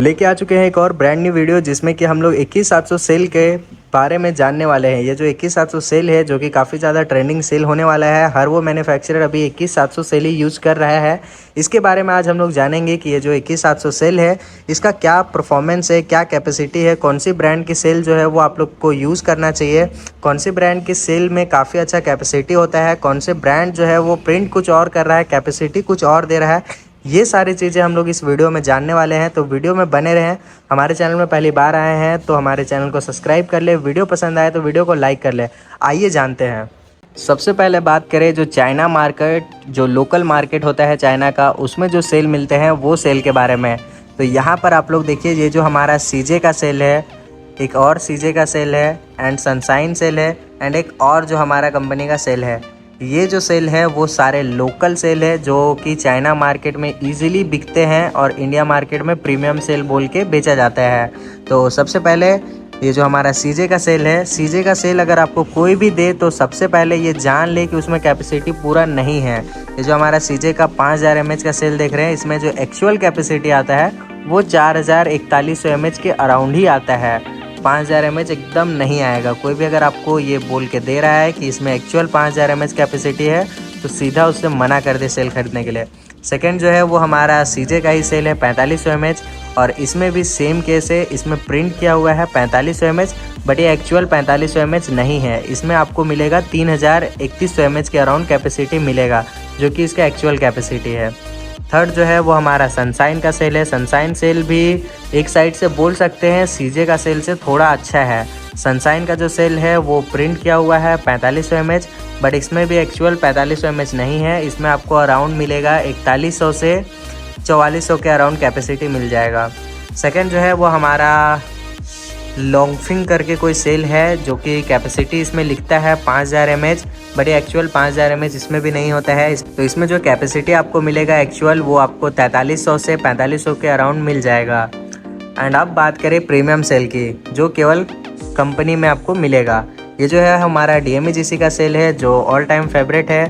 लेके आ चुके हैं एक और ब्रांड न्यू वीडियो जिसमें कि हम लोग 21700 सेल के बारे में जानने वाले हैं। ये जो 21700 सेल है जो कि काफ़ी ज़्यादा ट्रेंडिंग सेल होने वाला है, हर वो मैन्युफैक्चरर अभी 21700 सेल ही यूज़ कर रहा है। इसके बारे में आज हम लोग जानेंगे कि ये जो 21700 सेल है इसका क्या परफॉर्मेंस है, क्या कैपेसिटी है, कौन सी ब्रांड की सेल जो है वो आप लोग को यूज़ करना चाहिए, कौन सी ब्रांड की सेल में काफ़ी अच्छा कैपेसिटी होता है, कौन से ब्रांड जो है वो प्रिंट कुछ और कर रहा है, कैपेसिटी कुछ और दे रहा है। ये सारी चीज़ें हम लोग इस वीडियो में जानने वाले हैं, तो वीडियो में बने रहें। हमारे चैनल में पहली बार आए हैं तो हमारे चैनल को सब्सक्राइब कर ले, वीडियो पसंद आए तो वीडियो को लाइक कर ले। आइए जानते हैं। सबसे पहले बात करें जो चाइना मार्केट, जो लोकल मार्केट होता है चाइना का, उसमें जो सेल मिलते हैं वो सेल के बारे में। तो यहाँ पर आप लोग देखिए, ये जो हमारा सीजे का सेल है, एक और सीजे का सेल है एंड सनशाइन सेल है एंड एक और जो हमारा कंपनी का सेल है। ये जो सेल है वो सारे लोकल सेल है जो कि चाइना मार्केट में इजीली बिकते हैं और इंडिया मार्केट में प्रीमियम सेल बोल के बेचा जाता है। तो सबसे पहले ये जो हमारा सीजे का सेल है, सीजे का सेल अगर आपको कोई भी दे तो सबसे पहले ये जान ले कि उसमें कैपेसिटी पूरा नहीं है। ये जो हमारा सीजे का 5000 mAh का सेल देख रहे हैं, इसमें जो एक्चुअल कैपेसिटी आता है वो 4100 mAh के अराउंड ही आता है। 5000 mAh एकदम नहीं आएगा। कोई भी अगर आपको ये बोल के दे रहा है कि इसमें एक्चुअल 5000 mAh कैपेसिटी है तो सीधा उससे मना कर दे सेल खरीदने के लिए। सेकंड जो है वो हमारा सीजे का ही सेल है 4500 mAh, और इसमें भी सेम केस है। इसमें प्रिंट किया हुआ है 4500 mAh, बट ये एक्चुअल 4500 mAh नहीं है। इसमें आपको मिलेगा 3100 mAh के अराउंड कैपेसिटी मिलेगा, जो कि इसका एक्चुअल कैपेसिटी है। थर्ड जो है वो हमारा सनशाइन का सेल है। सनशाइन सेल भी एक साइड से बोल सकते हैं सीजे का सेल से थोड़ा अच्छा है। सनशाइन का जो सेल है वो प्रिंट किया हुआ है 4500 mAh, बट इसमें भी एक्चुअल 4500 mAh नहीं है। इसमें आपको अराउंड मिलेगा 4100 से 4400 के अराउंड कैपेसिटी मिल जाएगा। सेकंड जो है वो हमारा लॉन्गफिंग करके कोई सेल है जो कि कैपेसिटी इसमें लिखता है 5000 mAh, बट ये एक्चुअल 5000 mAh इसमें भी नहीं होता है। तो इसमें जो कैपेसिटी आपको मिलेगा एक्चुअल वो आपको 4300 से 4500 के अराउंड मिल जाएगा। एंड अब बात करें प्रीमियम सेल की, जो केवल कंपनी में आपको मिलेगा। ये जो है हमारा DMEGC का सेल है जो ऑल टाइम फेवरेट है।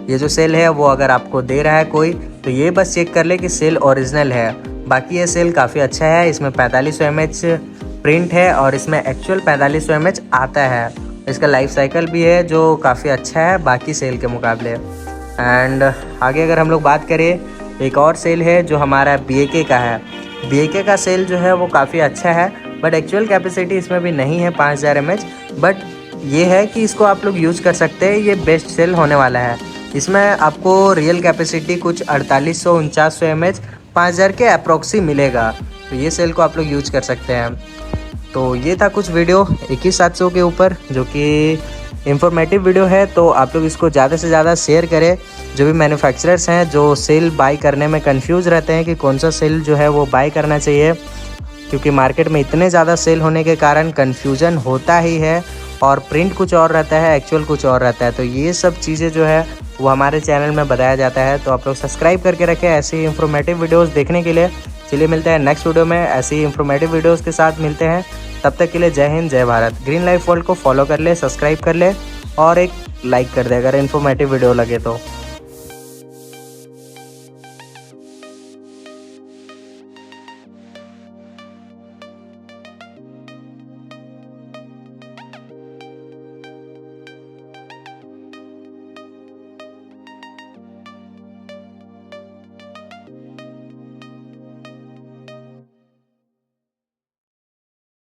ये जो सेल है वो अगर आपको दे रहा है कोई तो ये बस चेक कर ले कि सेल ओरिजिनल है। बाकी ये सेल काफ़ी अच्छा है। इसमें 4500 mAh प्रिंट है और इसमें एक्चुअल 4500 mAh आता है। इसका लाइफ साइकिल भी है जो काफ़ी अच्छा है बाकी सेल के मुकाबले। एंड आगे अगर हम लोग बात करें, एक और सेल है जो हमारा BAK का है। BAK का सेल जो है वो काफ़ी अच्छा है, बट एक्चुअल कैपेसिटी इसमें भी नहीं है 5000 mAh, बट ये है कि इसको आप लोग यूज़ कर सकते हैं। ये बेस्ट सेल होने वाला है। इसमें आपको रियल कैपेसिटी कुछ 4800-4900 mAh 5000 के अप्रोक्सी मिलेगा। तो ये सेल को आप लोग यूज कर सकते हैं। तो ये था कुछ वीडियो 21700 के ऊपर, जो कि इंफॉर्मेटिव वीडियो है। तो आप लोग इसको ज़्यादा से ज़्यादा शेयर करें। जो भी मैन्युफैक्चरर्स हैं जो सेल बाई करने में कंफ्यूज रहते हैं कि कौन सा सेल जो है वो बाई करना चाहिए, क्योंकि मार्केट में इतने ज़्यादा सेल होने के कारण कन्फ्यूज़न होता ही है और प्रिंट कुछ और रहता है, एक्चुअल कुछ और रहता है। तो ये सब चीज़ें जो है वो हमारे चैनल में बताया जाता है। तो आप लोग सब्सक्राइब करके रखें ऐसी इंफॉर्मेटिव वीडियोस देखने के लिए। चलिए मिलते हैं नेक्स्ट वीडियो में, ऐसी इंफॉर्मेटिव वीडियोस के साथ मिलते हैं। तब तक के लिए जय हिंद, जय भारत। ग्रीन लाइफ वर्ल्ड को फॉलो कर ले, सब्सक्राइब कर ले और एक लाइक कर दे अगर इन्फॉर्मेटिव वीडियो लगे तो।